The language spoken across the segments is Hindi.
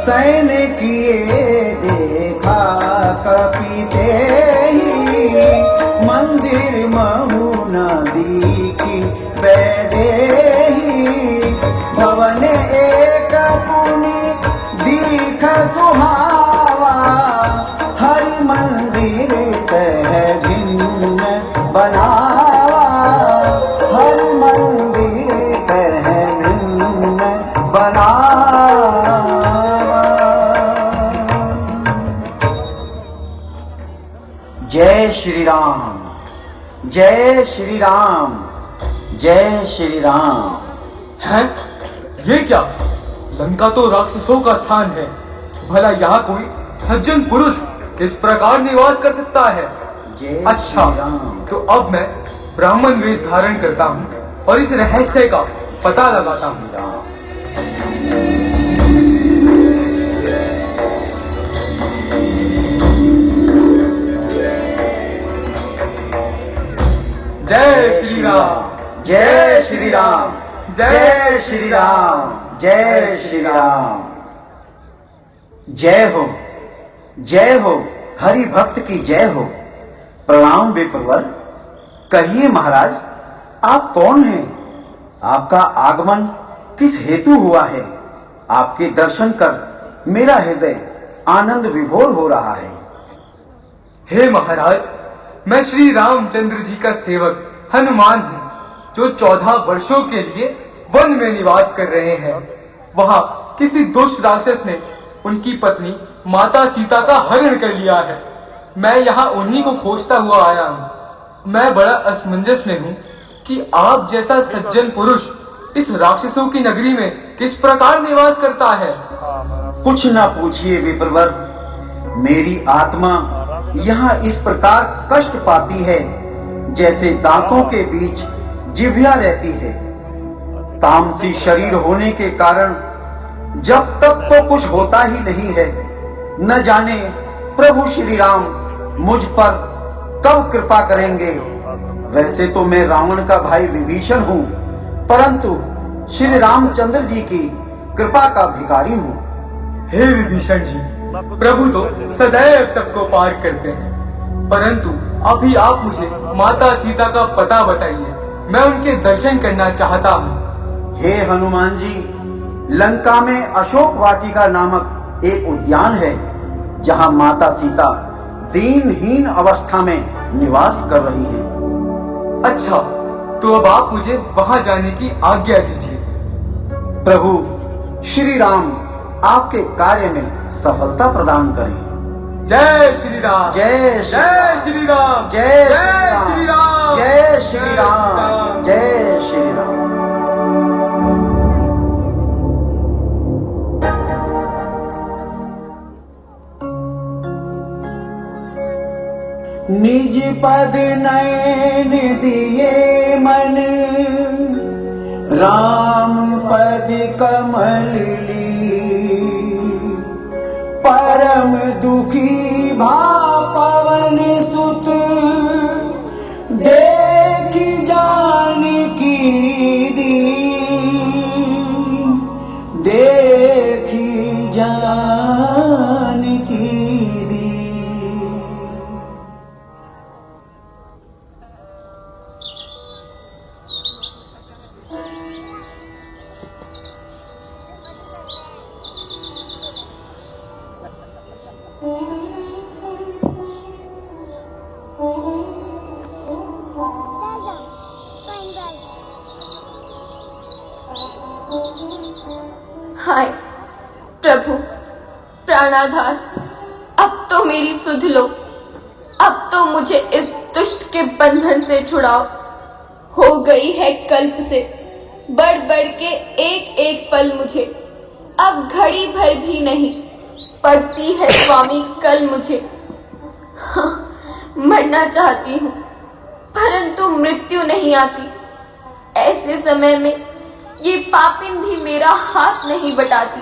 सैन किए देखा कपिते ही, मंदिर महु नदी की बैदेही, भवन एक पुनि दीख सुहावा, हरि मंदिर तह भिन्न बनावा, हरि मंदिर तह भिन्न बनावा। जय श्री राम, जय श्री राम, जय श्री राम। हैं? ये क्या? लंका तो राक्षसों का स्थान है, भला यहाँ कोई सज्जन पुरुष किस प्रकार निवास कर सकता है? अच्छा, तो अब मैं ब्राह्मण वेश धारण करता हूँ और इस रहस्य का पता लगाता हूँ। जय श्री राम, जय श्री राम, जय श्री राम, जय श्री राम। जय हो, जय हो, हरि भक्त की जय हो। प्रणाम विप्रवर। कहिए महाराज, आप कौन हैं? आपका आगमन किस हेतु हुआ है? आपके दर्शन कर मेरा हृदय आनंद विभोर हो रहा है। हे महाराज, मैं श्री रामचंद्र जी का सेवक हनुमान हूँ, जो 14 वर्षों के लिए वन में निवास कर रहे हैं। वहाँ किसी दुष्ट राक्षस ने उनकी पत्नी माता सीता का हरण कर लिया है। मैं यहाँ उन्हीं को खोजता हुआ आया हूँ। मैं बड़ा असमंजस में हूँ कि आप जैसा सज्जन पुरुष इस राक्षसों की नगरी में किस प्रकार निवास करता है। कुछ न पूछिए विप्रवर, मेरी आत्मा यहाँ इस प्रकार कष्ट पाती है जैसे दांतों के बीच जिह्वा रहती है। तामसी शरीर होने के कारण जब तक तो कुछ होता ही नहीं है। न जाने प्रभु श्री राम मुझ पर कब कृपा करेंगे। वैसे तो मैं रावण का भाई विभीषण हूँ, परंतु श्री रामचंद्र जी की कृपा का भिखारी हूँ। हे विभीषण जी, प्रभु तो सदैव सबको पार करते हैं, परंतु अभी आप मुझे माता सीता का पता बताइए, मैं उनके दर्शन करना चाहता हूँ। हे हनुमान जी, लंका में अशोक वाटिका नामक एक उद्यान है, जहाँ माता सीता दीनहीन अवस्था में निवास कर रही है। अच्छा, तो अब आप मुझे वहाँ जाने की आज्ञा दीजिए। प्रभु श्री राम आपके कार्य में सफलता प्रदान करें। जय श्री राम, जय श्री राम, जय श्री राम, जय श्री राम, जय श्री राम। निज पद नयन दिए मन, राम पद कमल ली, परम दुखी भा पवन सुत, देखी जानकी दीन, देखी जानकी दीन। हाय प्रभु प्राणाधार, अब तो मेरी सुध लो, अब तो मुझे इस दुष्ट के बंधन से छुड़ाओ। हो गई है कल्प से बढ़ बढ़ के एक एक पल मुझे, अब घड़ी भर भी नहीं पड़ती है स्वामी कल मुझे। हाँ, मरना चाहती हूँ परंतु मृत्यु नहीं आती। ऐसे समय में ये पापिन भी मेरा हाथ नहीं बटाती।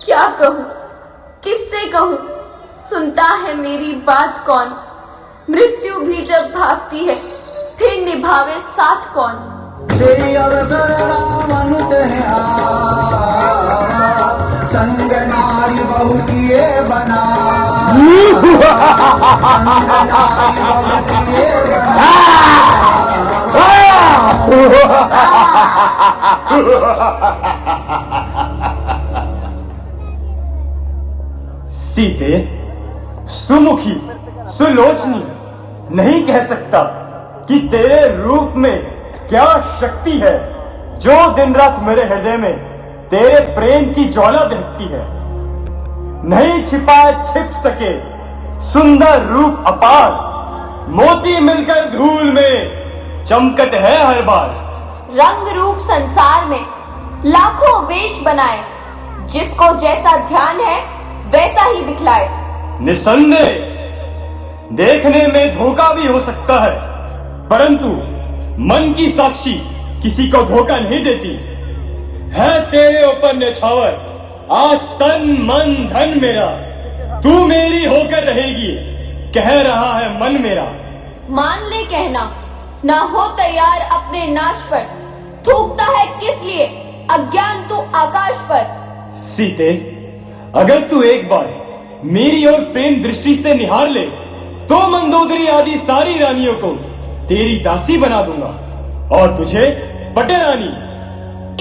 क्या कहूँ, किससे कहूँ, सुनता है मेरी बात कौन। मृत्यु भी जब भागती है फिर निभावे साथ कौन। दे अवसर राम अनुत है आवा, संग नारी बहू किए बना, नारी बहू किए बना। सीते, सुमुखी, सुलोचनी, नहीं कह सकता कि तेरे रूप में क्या शक्ति है जो दिन रात मेरे हृदय में तेरे प्रेम की ज्वाला दहकती है। नहीं छिपाए छिप सके सुंदर रूप अपार, मोती मिलकर धूल में चमकत है हर बार। रंग रूप संसार में लाखों वेश बनाए, जिसको जैसा ध्यान है वैसा ही दिखलाए। निसंदेह देखने में धोखा भी हो सकता है, परंतु मन की साक्षी किसी को धोखा नहीं देती। है तेरे ऊपर न्यौछावर आज तन मन धन मेरा, तू मेरी होकर रहेगी कह रहा है मन मेरा। मान ले कहना, ना हो तैयार अपने नाश पर, थूकता है किस लिए अज्ञान तू आकाश पर। सीते, अगर तू एक बार मेरी ओर प्रेम दृष्टि से निहार ले तो मंदोदरी आदि सारी रानियों को तेरी दासी बना दूंगा और तुझे पटे रानी।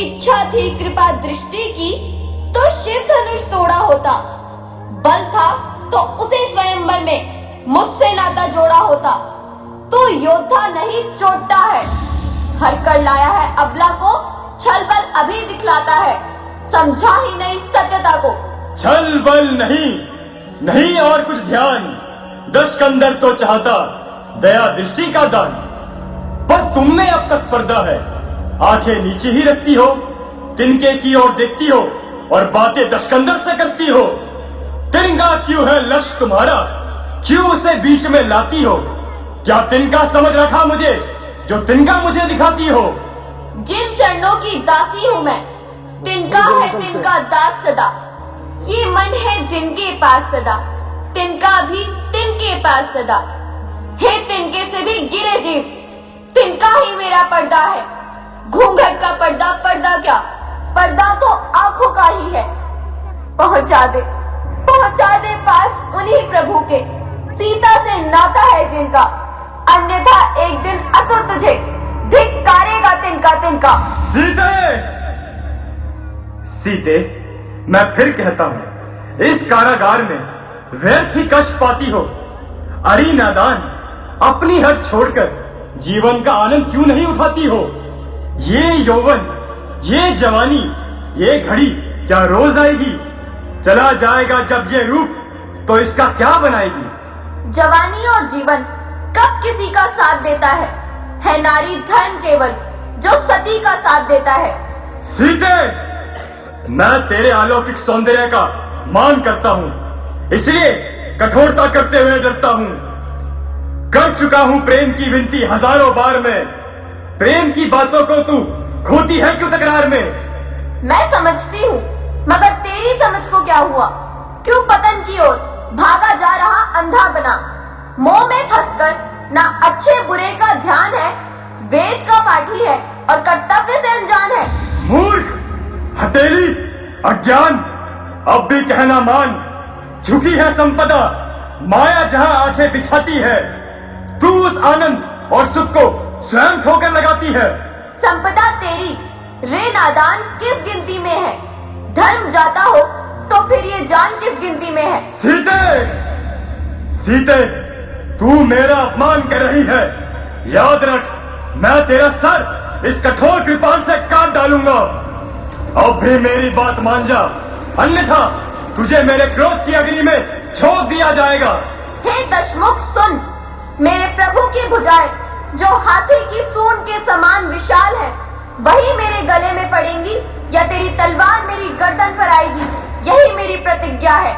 इच्छा थी कृपा दृष्टि की तो शिव धनुष तोड़ा होता, बल था तो उसे स्वयंवर में मुझसे नाता जोड़ा होता। तो योद्धा नहीं चोटता है, हर कर लाया है अबला को, छल बल अभी दिखलाता है, समझा ही नहीं सत्यता को। छल बल नहीं, नहीं और कुछ ध्यान, दशकंदर तो चाहता दया दृष्टि का दान। पर तुम में अब तक पर्दा है, आंखें नीचे ही रखती हो, तिनके की ओर देखती हो और बातें दशकंदर से करती हो। तिनका क्यों है लक्ष्य तुम्हारा, क्यों उसे बीच में लाती हो? क्या तिनका समझ रखा मुझे जो तिनका मुझे दिखाती हो? जिन चरणों की दासी हूँ मैं, तिनका है तिनका दास सदा। ये मन है जिनके पास सदा, तिनका भी तिनके पास सदा। हे तिनके से भी गिरे जीव, तिनका ही मेरा पर्दा है। घूंघट का पर्दा पर्दा क्या, पर्दा तो आंखों का ही है। पहुंचा दे पास उन्हीं प्रभु के, सीता से नाता है जिनका। अन्यथा एक दिन असुर तुझे धिक्कारेगा तिनका। सीते, मैं फिर कहता हूं, इस कारागार में व्यर्थ ही कष्ट पाती हो। अरे नादान, अपनी हद छोड़कर जीवन का आनंद क्यों नहीं उठाती हो? ये यौवन, ये जवानी, ये घड़ी क्या रोज आएगी? चला जाएगा जब ये रूप, तो इसका क्या बनाएगी? जवानी और जीवन कब किसी का साथ देता है नारी धन केवल जो सती का साथ देता है। सीते, मैं तेरे अलौकिक सौंदर्य का मान करता हूँ, इसलिए कठोरता करते हुए डरता हूँ। कर चुका हूँ प्रेम की विनती हजारों बार में, प्रेम की बातों को तू खोती है क्यों तकरार में? मैं समझती हूँ, मगर तेरी समझ को क्या हुआ? क्यों पतन की ओर भागा जा रहा अंधा बना? मोह में फंसकर ना अच्छे बुरे का ध्यान है, वेद का पाठी है और कर्तव्य से अनजान है। मूर्ख, हथेली, अज्ञान, अब भी कहना मान। झुकी है संपदा, माया जहां आंखें बिछाती है, तू उस आनंद और सुख को स्वयं ठोकर लगाती है। संपदा तेरी रे नादान किस गिनती में है? धर्म जाता हो तो फिर ये जान किस गिनती में है? सीते, तू मेरा अपमान कर रही है। याद रख, मैं तेरा सर इस कठोर कृपाण से काट डालूंगा। अब भी मेरी बात मान जा, अन्यथा तुझे मेरे क्रोध की अग्नि में झोंक दिया जाएगा। हे दशमुख सुन, मेरे प्रभु की भुजाएं जो हाथी की सूंड के समान विशाल है, वही मेरे गले में पड़ेंगी या तेरी तलवार मेरी गर्दन पर आएगी, यही मेरी प्रतिज्ञा है।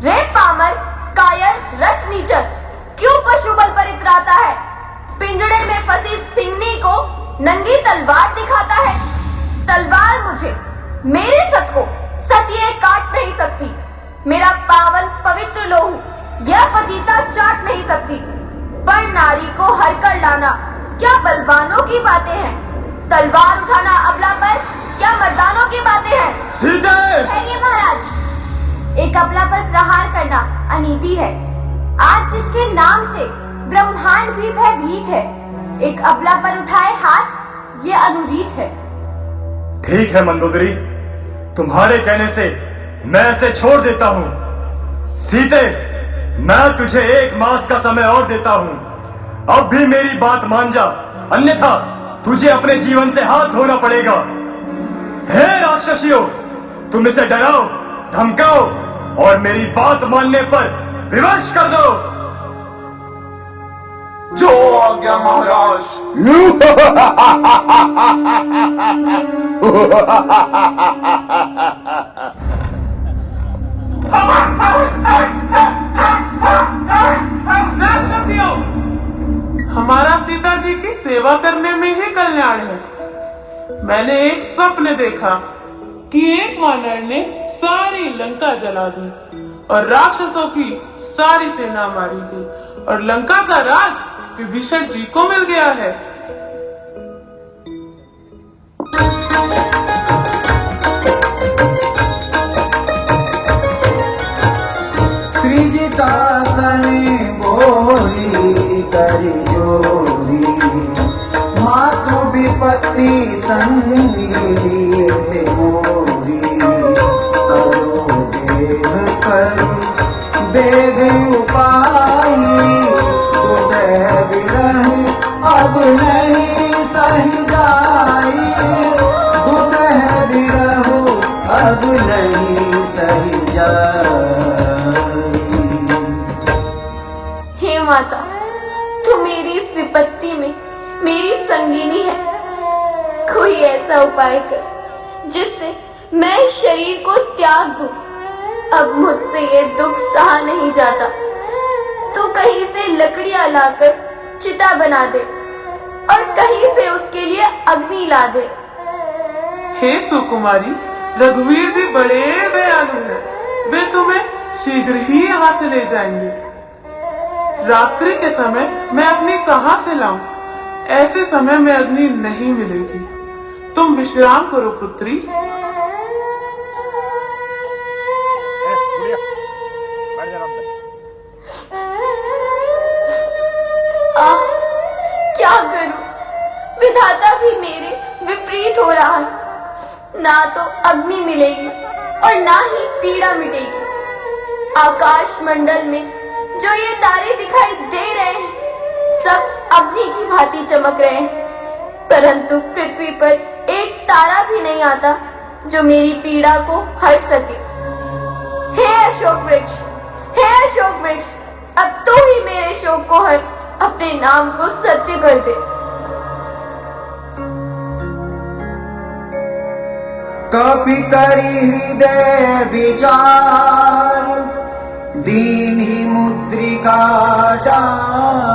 रे पामर, कायर, रच नीचल, क्यों पशु बल पर इतराता है? पिंजड़े में फंसी सिंहनी को नंगी तलवार दिखाता है। तलवार मुझे, मेरे सत को सतिये काट नहीं सकती। मेरा पावन पवित्र लोहू यह पतिता चाट नहीं सकती। पर नारी को हर कर लाना क्या बलवानों की बातें हैं? तलवार उठाना अबला पर क्या मर्दानों की बातें हैं? सीते! है ये महाराज। एक अबला पर प्रहार करना अनीति है। आज जिसके नाम से ब्रह्मांड भी भयभीत है, एक अबला पर उठाए हाथ ये अनुरीत है। ठीक है मंदोदरी, तुम्हारे कहने से मैं इसे छोड़ देता हूँ। सीते, मैं तुझे 1 मास का समय और देता हूँ। अब भी मेरी बात मान जा, अन्यथा तुझे अपने जीवन से हाथ धोना पड़ेगा। हे राक्षसियों, तुम इसे डराओ, धमकाओ और मेरी बात मानने पर विवश कर दो। जो आज्ञा महाराज। राक्षसियों, हमारा सीता जी की सेवा करने में ही कल्याण है। मैंने एक स्वप्न देखा कि एक वानर ने सारी लंका जला दी और राक्षसों की सारी सेना मारी गई और लंका का राज विभीषण जी को मिल गया है। त्रिजटासने बोली कर जोरी, मातु विपत्ति संगीली मोरी। करो देव करो बेग उपाई, उदय विरह अब नहीं सही जाई। दुसह विरह अब नहीं सही जाई। हे माता, तू मेरी इस विपत्ति में मेरी संगिनी है। कोई ऐसा उपाय कर जिससे मैं इस शरीर को त्याग दूं। अब मुझसे ये दुख सहा नहीं जाता। तू कहीं से लकड़ियां लाकर चिता बना दे और कहीं से उसके लिए अग्नि ला दे। हे सुकुमारी, रघुवीर जी बड़े दयालु हैं। वे तुम्हें शीघ्र ही यहाँ से ले जाएंगे। रात्रि के समय मैं अग्नि कहाँ से लाऊं? ऐसे समय में अग्नि नहीं मिलेगी। तुम विश्राम करो पुत्री। क्या करूं? विधाता भी मेरे विपरीत हो रहा है। ना तो अग्नि मिलेगी और ना ही पीड़ा मिटेगी। आकाश मंडल में जो ये तारे दिखाई दे रहे हैं, सब अग्नि की भांति चमक रहे हैं, परंतु पृथ्वी पर एक तारा भी नहीं आता जो मेरी पीड़ा को हर सके। हे अशोक वृक्ष, हे अशोक वृक्ष, अब तो ही मेरे शोक को हर, अपने नाम को सत्य कर दे। कपि करि हृदय विचार, दीन ही मुद्रिका डार।